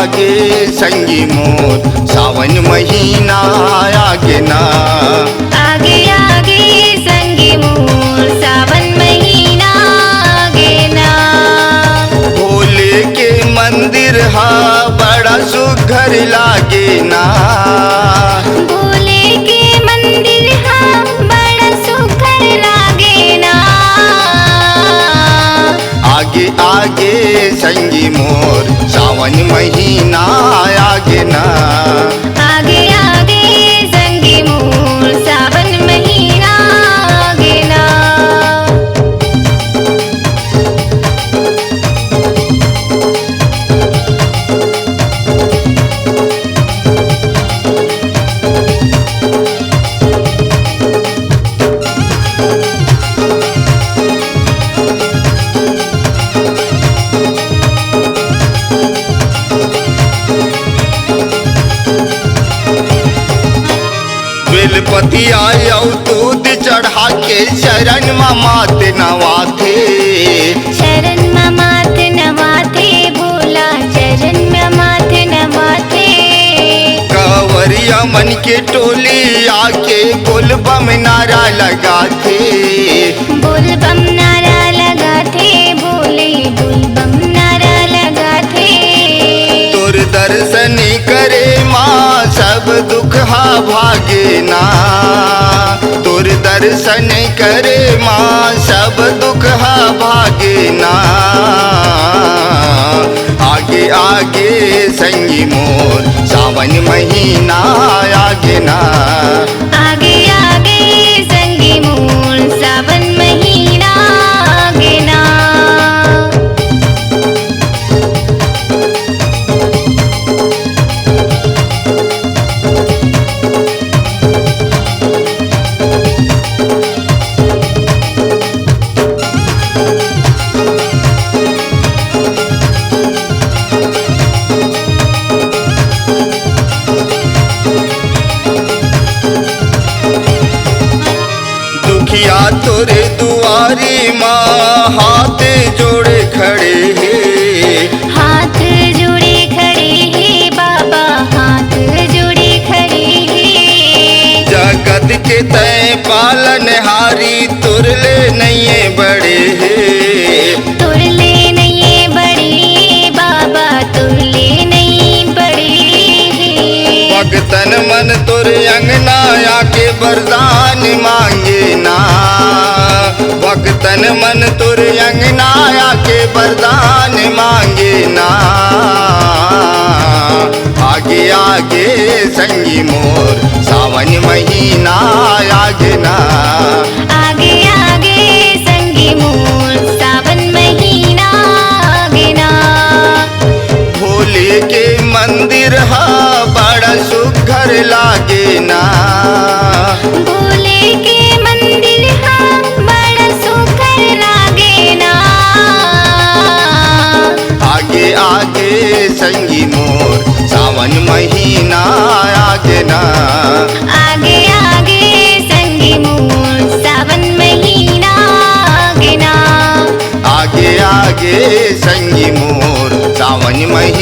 आगे संगी मोर सावन महीना आगे ना। आगे आगे संगी मोर सावन महीना आगे ना। भोले के मंदिर हा बड़ा सुघर लागे ना। भोले के मंदिर हा बड़ा सुघर लागे ना। आगे आगे संगी मोर सावन महीना आगे ना। आगे आगे संगी मोर सावन महीना आगे ना। बेलपति आयो दूध चढ़ा के शरण मात नवाथे। शरण मात नवाथे भोला चरण मात नवाथे। कांवरिया मन के टोली आके बोल बम नारा लगाथे। बोल बम नारा लगाथे भोले बोल बम नारा लगाथे। तोर दर्शन करे माँ सब दुख हा भागे ना। तोर दर्शन करे माँ सब दुख हा भागे ना। आगे आगे संगी मोर सावन महीना आगे ना। आगे आगे संगी मोर सावन महीना आगे ना। दुखिया तोरे दुआरी माँ हाथ जोड़े खड़े हैं। हाथ जोड़े खड़े हैं बाबा हाथ जोड़े खड़े हैं। जगत के तय पालनहारी तुरले नैये बड़े हैं। तुरले नहीं बड़े बाबा तुरले नहीं बड़े हैं। भगतन मन तुर अंगना आके वरदान मांगे ना। भगतन मन तुर अंगना आके वरदान मांगे ना। आगे आगे संगी मोर सावन महीना आगे ना। आगे आगे संगी मोर सावन महीना आगे ना। भोले के मंदिर हा बड़ा सुघर लागे ना। भोले के मंदिर हा बड़ा सुघर लागे ना। आगे आगे संगी मोर सावन महीना आगे ना। आगे आगे संगी मोर सावन महीना आगे ना। आगे आगे संगी मोर सावन महीना